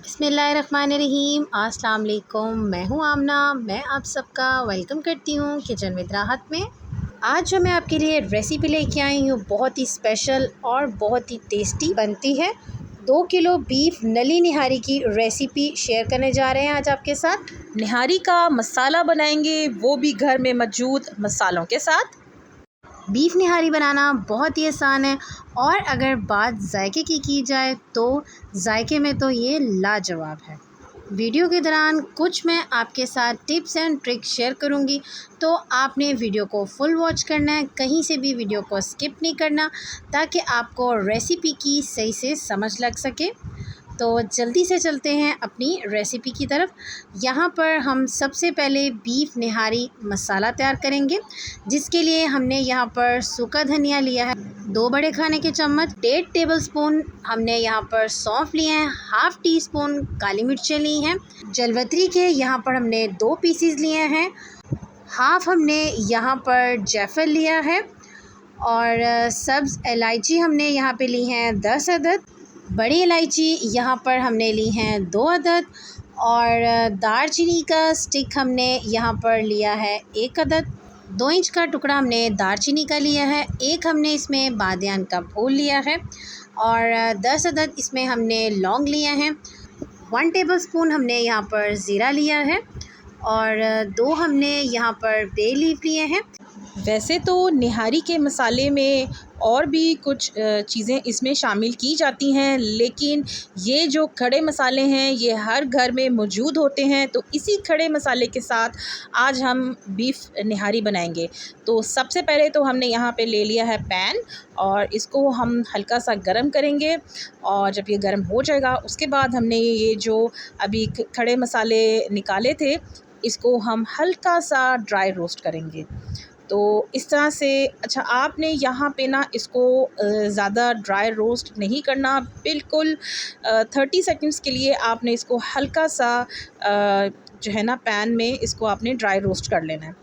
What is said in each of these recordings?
बिस्मिल्लाहिर्रहमानिर्रहीम। अस्सलाम वालेकुम। मैं हूँ आमना। मैं आप सबका वेलकम करती हूँ किचन विद राहत में। आज जो मैं आपके लिए रेसिपी लेके आई हूँ बहुत ही स्पेशल और बहुत ही टेस्टी बनती है। 2 किलो बीफ नली निहारी की रेसिपी शेयर करने जा रहे हैं आज आपके साथ। निहारी का मसाला बनाएंगे, वो भी घर में मौजूद मसालों के साथ। बीफ निहारी बनाना बहुत ही आसान है और अगर बात जायके की जाए तो जायके में तो ये लाजवाब है। वीडियो के दौरान कुछ मैं आपके साथ टिप्स एंड ट्रिक्स शेयर करूंगी, तो आपने वीडियो को फुल वॉच करना है, कहीं से भी वीडियो को स्किप नहीं करना ताकि आपको रेसिपी की सही से समझ लग सके। तो जल्दी से चलते हैं अपनी रेसिपी की तरफ। यहाँ पर हम सबसे पहले बीफ निहारी मसाला तैयार करेंगे, जिसके लिए हमने यहाँ पर सूखा धनिया लिया है 2 बड़े खाने के चम्मच, 1.5 टेबलस्पून हमने यहाँ पर सौंफ लिए हैं, हाफ़ टी स्पून काली मिर्चें ली हैं, जलवतरी के यहाँ पर हमने 2 पीसीज लिए हैं, हाफ़ हमने यहाँ पर जायफल लिया है और सब्ज़ इलायची हमने यहाँ पे ली हैं 10 अदद, बड़ी इलायची यहाँ पर हमने ली हैं 2 अदद और दालचीनी का स्टिक हमने यहाँ पर लिया है 1 अदद। 2 इंच का टुकड़ा हमने दालचीनी का लिया है, एक हमने इसमें बादियान का फूल लिया है और 10 अदद इसमें हमने लौंग लिया है। 1 टेबलस्पून हमने यहाँ पर ज़ीरा लिया है और 2 हमने यहाँ पर बे लीफ लिए हैं। वैसे तो निहारी के मसाले में और भी कुछ चीज़ें इसमें शामिल की जाती हैं, लेकिन ये जो खड़े मसाले हैं ये हर घर में मौजूद होते हैं। तो इसी खड़े मसाले के साथ आज हम बीफ निहारी बनाएंगे। तो सबसे पहले तो हमने यहाँ पे ले लिया है पैन और इसको हम हल्का सा गरम करेंगे और जब ये गरम हो जाएगा उसके बाद हमने ये जो अभी खड़े मसाले निकाले थे इसको हम हल्का सा ड्राई रोस्ट करेंगे। तो इस तरह से अच्छा, आपने यहाँ पे ना इसको ज़्यादा ड्राई रोस्ट नहीं करना, बिल्कुल 30 सेकंड्स के लिए आपने इसको हल्का सा जो है ना पैन में इसको आपने ड्राई रोस्ट कर लेना है।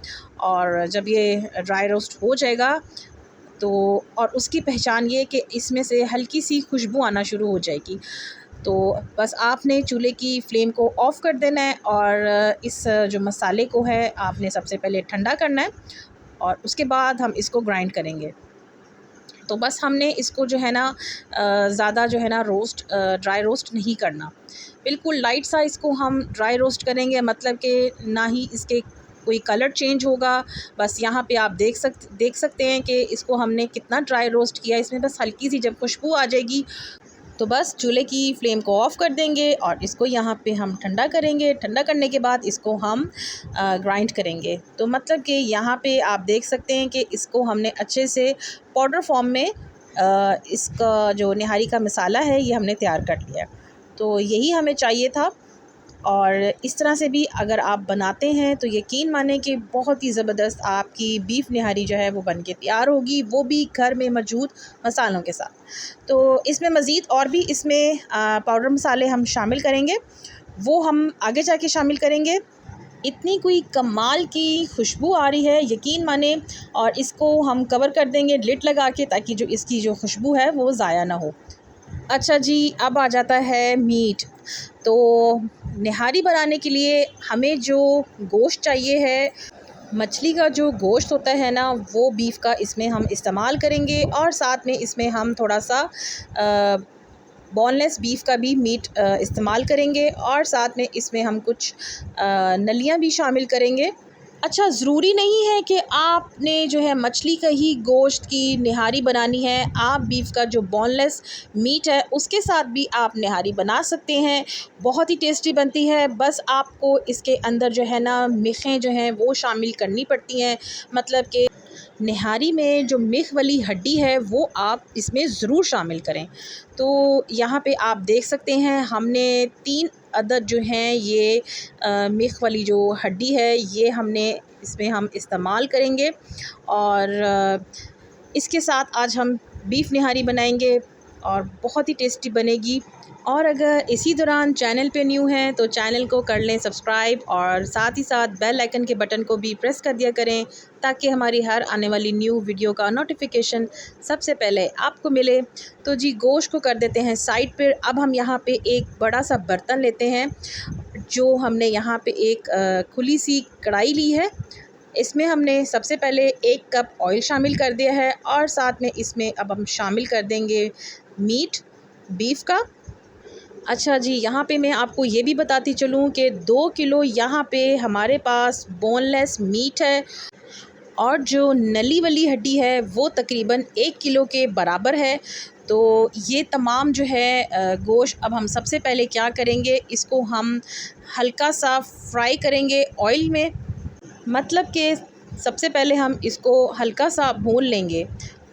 और जब ये ड्राई रोस्ट हो जाएगा तो और उसकी पहचान ये कि इसमें से हल्की सी खुशबू आना शुरू हो जाएगी। तो बस आपने चूल्हे की फ्लेम को ऑफ़ कर देना है और इस जो मसाले को है आपने सबसे पहले ठंडा करना है और उसके बाद हम इसको ग्राइंड करेंगे। तो बस हमने इसको जो है ना ज़्यादा जो है ना ड्राई रोस्ट नहीं करना, बिल्कुल लाइट सा इसको हम ड्राई रोस्ट करेंगे, मतलब कि ना ही इसके कोई कलर चेंज होगा। बस यहाँ पे आप देख सकते हैं कि इसको हमने कितना ड्राई रोस्ट किया। इसमें बस हल्की सी जब खुशबू आ जाएगी तो बस चूल्हे की फ्लेम को ऑफ़ कर देंगे और इसको यहाँ पे हम ठंडा करेंगे। ठंडा करने के बाद इसको हम ग्राइंड करेंगे। तो मतलब कि यहाँ पे आप देख सकते हैं कि इसको हमने अच्छे से पाउडर फॉर्म में इसका जो निहारी का मसाला है ये हमने तैयार कर लिया। तो यही हमें चाहिए था और इस तरह से भी अगर आप बनाते हैं तो यकीन माने कि बहुत ही ज़बरदस्त आपकी बीफ निहारी जो है वो बन के तैयार होगी, वो भी घर में मौजूद मसालों के साथ। तो इसमें मज़ीद और भी इसमें पाउडर मसाले हम शामिल करेंगे, वो हम आगे जाके शामिल करेंगे। इतनी कोई कमाल की खुशबू आ रही है यकीन माने, और इसको हम कवर कर देंगे लिड लगा के ताकि जो इसकी जो खुशबू है वो ज़ाया ना हो। अच्छा जी, अब आ जाता है मीट। तो निहारी बनाने के लिए हमें जो गोश्त चाहिए है, मछली का जो गोश्त होता है ना वो बीफ का इसमें हम इस्तेमाल करेंगे और साथ में इसमें हम थोड़ा सा बोनलेस बीफ का भी मीट इस्तेमाल करेंगे और साथ में इसमें हम कुछ नलियाँ भी शामिल करेंगे। अच्छा, ज़रूरी नहीं है कि आपने जो है मछली का ही गोश्त की निहारी बनानी है। आप बीफ का जो बोनलेस मीट है उसके साथ भी आप निहारी बना सकते हैं, बहुत ही टेस्टी बनती है। बस आपको इसके अंदर जो है ना मिखें जो हैं वो शामिल करनी पड़ती हैं, मतलब कि निहारी में जो मिख वाली हड्डी है वो आप इसमें ज़रूर शामिल करें। तो यहाँ पे आप देख सकते हैं हमने 3 अदद जो हैं ये मिख वाली जो हड्डी है ये हमने इसमें हम इस्तेमाल करेंगे और इसके साथ आज हम बीफ निहारी बनाएंगे। और बहुत ही टेस्टी बनेगी। और अगर इसी दौरान चैनल पे न्यू हैं तो चैनल को कर लें सब्सक्राइब और साथ ही साथ बेल आइकन के बटन को भी प्रेस कर दिया करें ताकि हमारी हर आने वाली न्यू वीडियो का नोटिफिकेशन सबसे पहले आपको मिले। तो जी गोश्त को कर देते हैं साइड पर। अब हम यहाँ पे एक बड़ा सा बर्तन लेते हैं, जो हमने यहाँ पे एक खुली सी कढ़ाई ली है। इसमें हमने सबसे पहले 1 कप ऑयल शामिल कर दिया है और साथ में इसमें अब हम शामिल कर देंगे मीट बीफ का। अच्छा जी, यहाँ पे मैं आपको ये भी बताती चलूँ कि 2 किलो यहाँ पे हमारे पास बोनलेस मीट है और जो नली वाली हड्डी है वो तकरीबन 1 किलो के बराबर है। तो ये तमाम जो है गोश्त अब हम सबसे पहले क्या करेंगे, इसको हम हल्का सा फ्राई करेंगे ऑयल में। मतलब कि सबसे पहले हम इसको हल्का सा भून लेंगे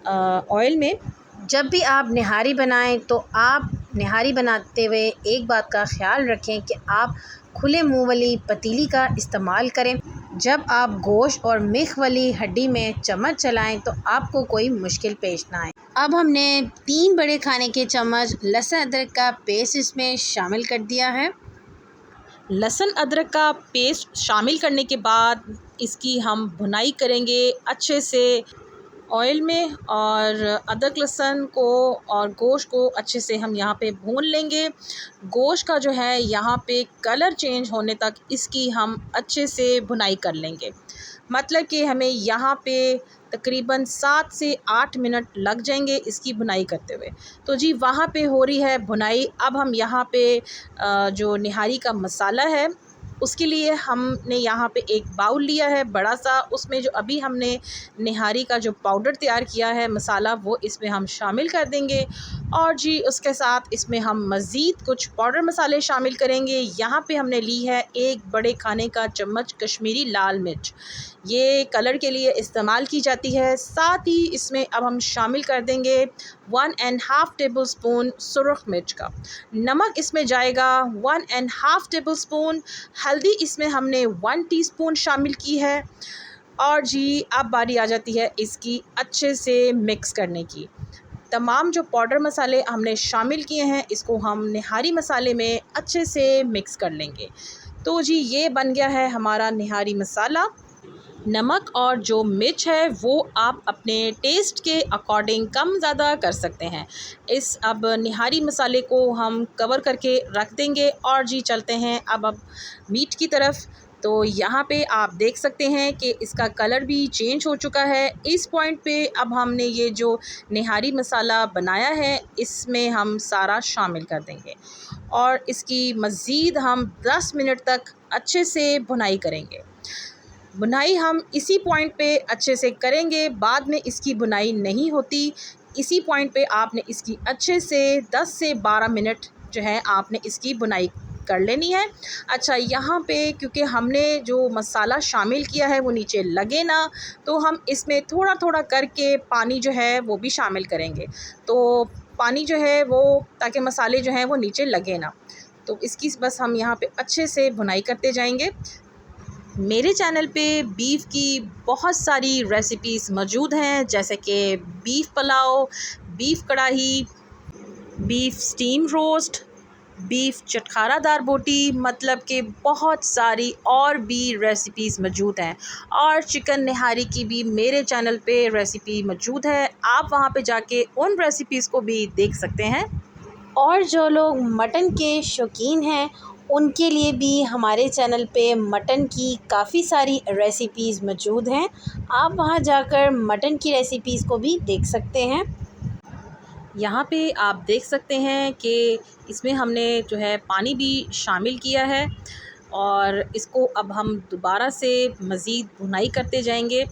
ऑयल में। जब भी आप निहारी बनाएं तो आप निहारी बनाते हुए एक बात का ख्याल रखें कि आप खुले मुंह वाली पतीली का इस्तेमाल करें। जब आप गोश्त और मिख वाली हड्डी में चम्मच चलाएं तो आपको कोई मुश्किल पेश ना आए। अब हमने 3 बड़े खाने के चम्मच लहसुन अदरक का पेस्ट इसमें शामिल कर दिया है। लहसुन अदरक का पेस्ट शामिल करने के बाद इसकी हम भुनाई करेंगे अच्छे से ऑयल में, और अदरक लहसुन को और गोश्त को अच्छे से हम यहाँ पे भून लेंगे। गोश्त का जो है यहाँ पे कलर चेंज होने तक इसकी हम अच्छे से भुनाई कर लेंगे। मतलब कि हमें यहाँ पे तकरीबन 7 से 8 मिनट लग जाएंगे इसकी भुनाई करते हुए। तो जी वहाँ पे हो रही है भुनाई। अब हम यहाँ पे जो निहारी का मसाला है उसके लिए हमने यहाँ पे एक बाउल लिया है बड़ा सा। उसमें जो अभी हमने निहारी का जो पाउडर तैयार किया है मसाला, वो इसमें हम शामिल कर देंगे। और जी उसके साथ इसमें हम मज़ीद कुछ पाउडर मसाले शामिल करेंगे। यहाँ पे हमने ली है 1 बड़े खाने का चम्मच कश्मीरी लाल मिर्च, ये कलर के लिए इस्तेमाल की जाती है। साथ ही इसमें अब हम शामिल कर देंगे 1.5 टेबल स्पून सुरख मिर्च का। नमक इसमें जाएगा 1.5 टेबल स्पून। हल्दी इसमें हमने 1 टीस्पून शामिल की है। और जी अब बारी आ जाती है इसकी अच्छे से मिक्स करने की। तमाम जो पाउडर मसाले हमने शामिल किए हैं इसको हम निहारी मसाले में अच्छे से मिक्स कर लेंगे। तो जी ये बन गया है हमारा निहारी मसाला। नमक और जो मिर्च है वो आप अपने टेस्ट के अकॉर्डिंग कम ज़्यादा कर सकते हैं। इस अब निहारी मसाले को हम कवर करके रख देंगे और जी चलते हैं अब मीट की तरफ। तो यहाँ पे आप देख सकते हैं कि इसका कलर भी चेंज हो चुका है। इस पॉइंट पे अब हमने ये जो निहारी मसाला बनाया है इसमें हम सारा शामिल कर देंगे और इसकी मज़ीद हम 10 मिनट तक अच्छे से भुनाई करेंगे। बुनाई हम इसी पॉइंट पे अच्छे से करेंगे, बाद में इसकी बुनाई नहीं होती। इसी पॉइंट पे आपने इसकी अच्छे से 10 से 12 मिनट जो है आपने इसकी बुनाई कर लेनी है। अच्छा, यहाँ पे क्योंकि हमने जो मसाला शामिल किया है वो नीचे लगे ना, तो हम इसमें थोड़ा थोड़ा करके पानी जो है वो भी शामिल करेंगे। तो पानी जो है वो ताकि मसाले जो हैं वो नीचे लगे ना, तो इसकी बस हम यहाँ पे अच्छे से बुनाई करते जाएंगे। मेरे चैनल पे बीफ की बहुत सारी रेसिपीज़ मौजूद हैं, जैसे कि बीफ पुलाव, बीफ कढ़ाई, बीफ स्टीम रोस्ट, बीफ चटखारादार बोटी, मतलब कि बहुत सारी और भी रेसिपीज़ मौजूद हैं। और चिकन निहारी की भी मेरे चैनल पे रेसिपी मौजूद है, आप वहाँ पे जाके उन रेसिपीज़ को भी देख सकते हैं। और जो लोग मटन के शौकीन हैं उनके लिए भी हमारे चैनल पे मटन की काफ़ी सारी रेसिपीज़ मौजूद हैं, आप वहां जाकर मटन की रेसिपीज़ को भी देख सकते हैं। यहाँ पे आप देख सकते हैं कि इसमें हमने जो है पानी भी शामिल किया है और इसको अब हम दोबारा से मज़ीद भुनाई करते जाएंगे।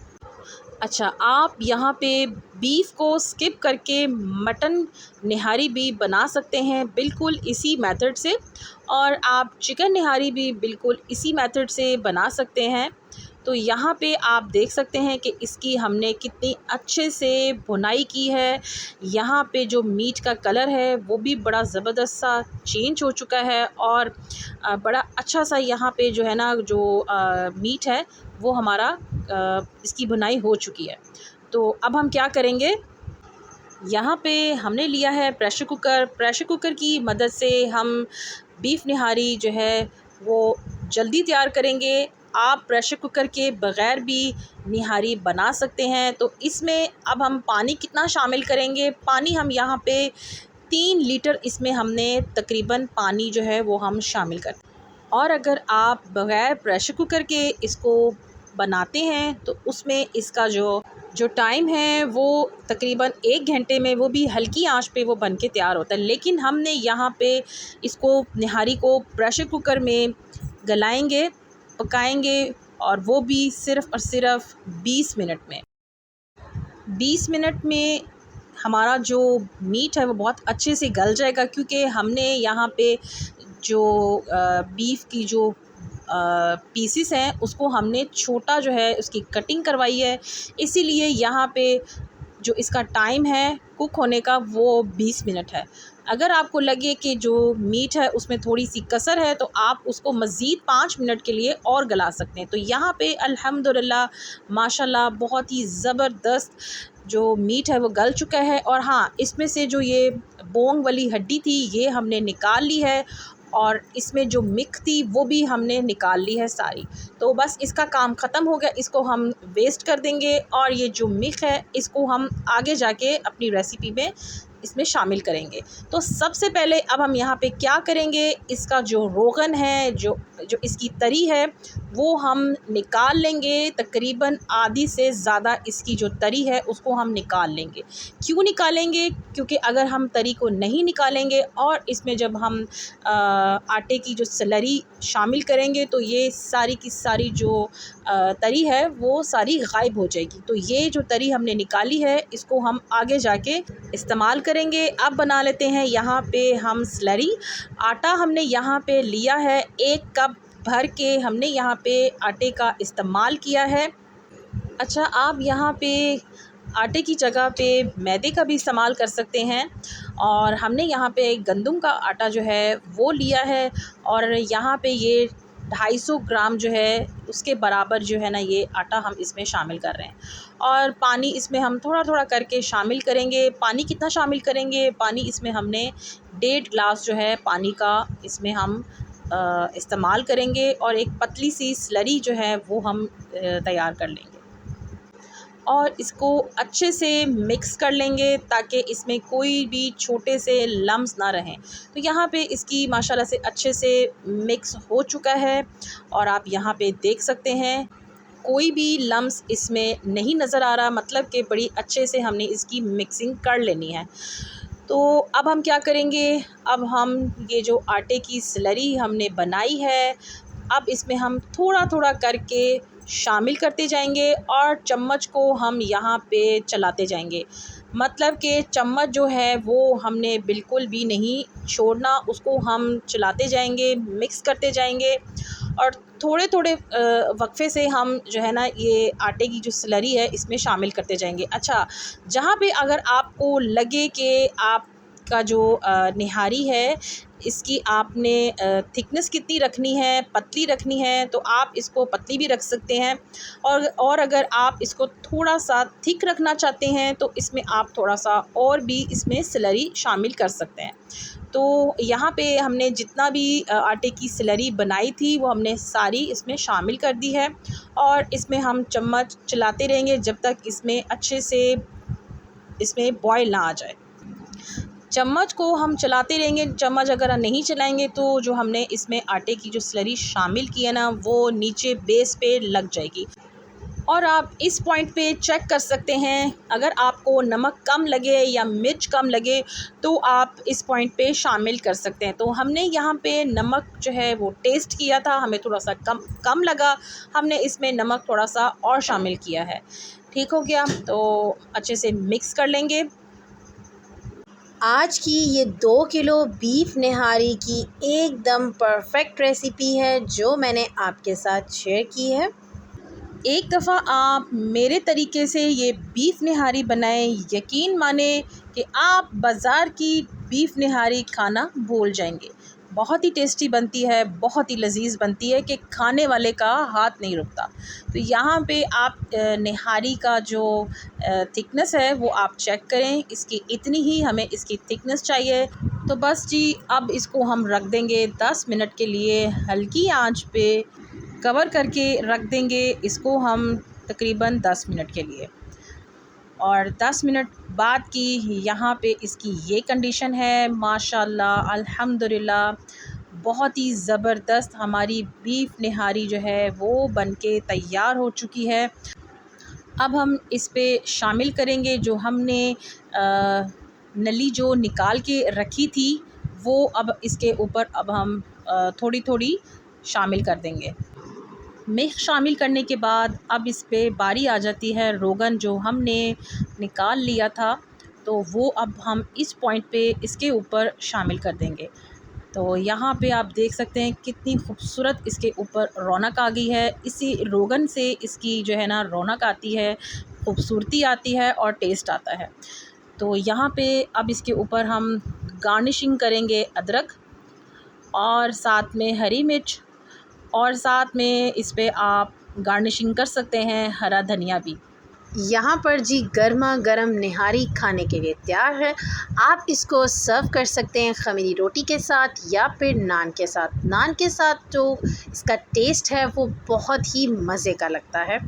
अच्छा, आप यहाँ पे बीफ को स्किप करके मटन निहारी भी बना सकते हैं बिल्कुल इसी मेथड से, और आप चिकन निहारी भी बिल्कुल इसी मेथड से बना सकते हैं। तो यहाँ पे आप देख सकते हैं कि इसकी हमने कितनी अच्छे से भुनाई की है। यहाँ पे जो मीट का कलर है वो भी बड़ा ज़बरदस्त सा चेंज हो चुका है और बड़ा अच्छा सा यहाँ पे जो है ना जो मीट है वो हमारा इसकी भुनाई हो चुकी है। तो अब हम क्या करेंगे, यहाँ पे हमने लिया है प्रेशर कुकर। प्रेशर कुकर की मदद से हम बीफ निहारी जो है वो जल्दी तैयार करेंगे। आप प्रेशर कुकर के बग़ैर भी निहारी बना सकते हैं। तो इसमें अब हम पानी कितना शामिल करेंगे, पानी हम यहाँ पे 3 लीटर इसमें हमने तकरीबन पानी जो है वो हम शामिल करते हैं। और अगर आप बग़ैर प्रेशर कुकर के इसको बनाते हैं तो उसमें इसका जो टाइम है वो तकरीबन 1 घंटे में, वो भी हल्की आंच पे वो बन के तैयार होता है। लेकिन हमने यहाँ पे इसको निहारी को प्रेशर कुकर में गलाएंगे, पकाएंगे, और वो भी सिर्फ़ और सिर्फ 20 मिनट में। 20 मिनट में हमारा जो मीट है वो बहुत अच्छे से गल जाएगा, क्योंकि हमने यहाँ पे जो बीफ की जो पीसेस हैं उसको हमने छोटा जो है उसकी कटिंग करवाई है। इसीलिए यहाँ पे जो इसका टाइम है कुक होने का वो 20 मिनट है। अगर आपको लगे कि जो मीट है उसमें थोड़ी सी कसर है तो आप उसको मज़ीद 5 मिनट के लिए और गला सकते हैं। तो यहाँ पे अल्हम्दुलिल्लाह माशाल्लाह बहुत ही ज़बरदस्त जो मीट है वो गल चुका है। और हाँ, इसमें से जो ये बोंग वाली हड्डी थी ये हमने निकाल ली है, और इसमें जो मिक थी वो भी हमने निकाल ली है सारी। तो बस इसका काम ख़त्म हो गया, इसको हम वेस्ट कर देंगे, और ये जो मिक है इसको हम आगे जाके अपनी रेसिपी में इसमें शामिल करेंगे। तो सबसे पहले अब हम यहाँ पे क्या करेंगे, इसका जो रोगन है, जो इसकी तरी है वो हम निकाल लेंगे। तकरीबन आधी से ज़्यादा इसकी जो तरी है उसको हम निकाल लेंगे। क्यों निकालेंगे? क्योंकि अगर हम तरी को नहीं निकालेंगे और इसमें जब हम आटे की जो स्लरी शामिल करेंगे तो ये सारी की सारी जो तरी है वो सारी गायब हो जाएगी। तो ये जो तरी हमने निकाली है इसको हम आगे जाके इस्तेमाल करेंगे। अब बना लेते हैं यहाँ पे हम स्लरी। आटा हमने यहाँ पे लिया है 1 कप भर के, हमने यहाँ पे आटे का इस्तेमाल किया है। अच्छा, आप यहाँ पे आटे की जगह पे मैदे का भी इस्तेमाल कर सकते हैं। और हमने यहाँ पे गंदम का आटा जो है वो लिया है, और यहाँ पे ये 250 ग्राम जो है उसके बराबर जो है ना ये आटा हम इसमें शामिल कर रहे हैं। और पानी इसमें हम थोड़ा थोड़ा करके शामिल करेंगे। पानी कितना शामिल करेंगे? पानी इसमें हमने 1.5 गिलास जो है पानी का इसमें हम इस्तेमाल करेंगे, और एक पतली सी स्लरी जो है वो हम तैयार कर लेंगे, और इसको अच्छे से मिक्स कर लेंगे ताकि इसमें कोई भी छोटे से लम्स ना रहें। तो यहाँ पे इसकी माशाल्लाह से अच्छे से मिक्स हो चुका है, और आप यहाँ पे देख सकते हैं कोई भी लम्स इसमें नहीं नज़र आ रहा, मतलब कि बड़ी अच्छे से हमने इसकी मिक्सिंग कर लेनी है। तो अब हम क्या करेंगे, अब हम ये जो आटे की स्लरी हमने बनाई है अब इसमें हम थोड़ा थोड़ा करके शामिल करते जाएंगे, और चम्मच को हम यहाँ पे चलाते जाएंगे। मतलब कि चम्मच जो है वो हमने बिल्कुल भी नहीं छोड़ना, उसको हम चलाते जाएंगे, मिक्स करते जाएंगे, और थोड़े थोड़े वक्फे से हम जो है ना ये आटे की जो स्लरी है इसमें शामिल करते जाएंगे। अच्छा, जहाँ पे अगर आपको लगे कि आपका जो निहारी है इसकी आपने थिकनेस कितनी रखनी है, पतली रखनी है, तो आप इसको पतली भी रख सकते हैं। और अगर आप इसको थोड़ा सा थिक रखना चाहते हैं तो इसमें आप थोड़ा सा और भी इसमें स्लरी शामिल कर सकते हैं। तो यहाँ पे हमने जितना भी आटे की स्लरी बनाई थी वो हमने सारी इसमें शामिल कर दी है, और इसमें हम चम्मच चलाते रहेंगे जब तक इसमें अच्छे से इसमें बॉयल ना आ जाए। चम्मच को हम चलाते रहेंगे, चम्मच अगर नहीं चलाएंगे तो जो हमने इसमें आटे की जो स्लरी शामिल की है ना वो नीचे बेस पे लग जाएगी। और आप इस पॉइंट पे चेक कर सकते हैं, अगर आपको नमक कम लगे या मिर्च कम लगे तो आप इस पॉइंट पे शामिल कर सकते हैं। तो हमने यहाँ पे नमक जो है वो टेस्ट किया था, हमें थोड़ा सा कम लगा, हमने इसमें नमक थोड़ा सा और शामिल किया है। ठीक हो गया, तो अच्छे से मिक्स कर लेंगे। आज की ये 2 किलो बीफ निहारी की एकदम परफेक्ट रेसिपी है जो मैंने आपके साथ शेयर की है। एक दफ़ा आप मेरे तरीके से ये बीफ निहारी बनाएं, यकीन माने कि आप बाज़ार की बीफ निहारी खाना भूल जाएंगे। बहुत ही टेस्टी बनती है, बहुत ही लजीज बनती है कि खाने वाले का हाथ नहीं रुकता। तो यहाँ पे आप निहारी का जो थिकनेस है वो आप चेक करें, इसकी इतनी ही हमें इसकी थिकनेस चाहिए। तो बस जी, अब इसको हम रख देंगे 10 मिनट के लिए हल्की आंच पे कवर करके रख देंगे इसको हम तकरीबन 10 मिनट के लिए। और 10 मिनट बाद की यहाँ पे इसकी ये कंडीशन है, माशाल्लाह अल्हम्दुलिल्लाह, बहुत ही ज़बरदस्त हमारी बीफ निहारी जो है वो बनके तैयार हो चुकी है। अब हम इस पे शामिल करेंगे जो हमने नली जो निकाल के रखी थी वो अब इसके ऊपर अब हम थोड़ी थोड़ी शामिल कर देंगे। मिक्स शामिल करने के बाद अब इस पे बारी आ जाती है रोगन जो हमने निकाल लिया था, तो वो अब हम इस पॉइंट पे इसके ऊपर शामिल कर देंगे। तो यहाँ पे आप देख सकते हैं कितनी खूबसूरत इसके ऊपर रौनक आ गई है। इसी रोगन से इसकी जो है ना रौनक आती है, खूबसूरती आती है और टेस्ट आता है। तो यहाँ पे अब इसके ऊपर हम गार्निशिंग करेंगे अदरक और साथ में हरी मिर्च, और साथ में इस पे आप गार्निशिंग कर सकते हैं हरा धनिया भी। यहाँ पर जी गर्मा गर्म निहारी खाने के लिए तैयार है। आप इसको सर्व कर सकते हैं ख़मीरी रोटी के साथ या फिर नान के साथ। नान के साथ जो इसका टेस्ट है वो बहुत ही मज़े का लगता है।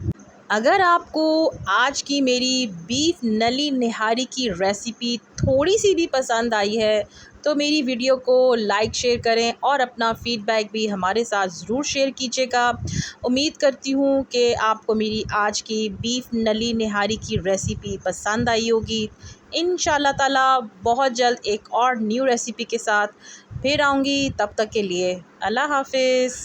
अगर आपको आज की मेरी बीफ नली निहारी की रेसिपी थोड़ी सी भी पसंद आई है तो मेरी वीडियो को लाइक शेयर करें और अपना फ़ीडबैक भी हमारे साथ ज़रूर शेयर कीजिएगा। उम्मीद करती हूँ कि आपको मेरी आज की बीफ नली निहारी की रेसिपी पसंद आई होगी। इंशाल्लाह ताला बहुत जल्द एक और न्यू रेसिपी के साथ फिर आऊँगी। तब तक के लिए अल्लाह हाफ़िज़।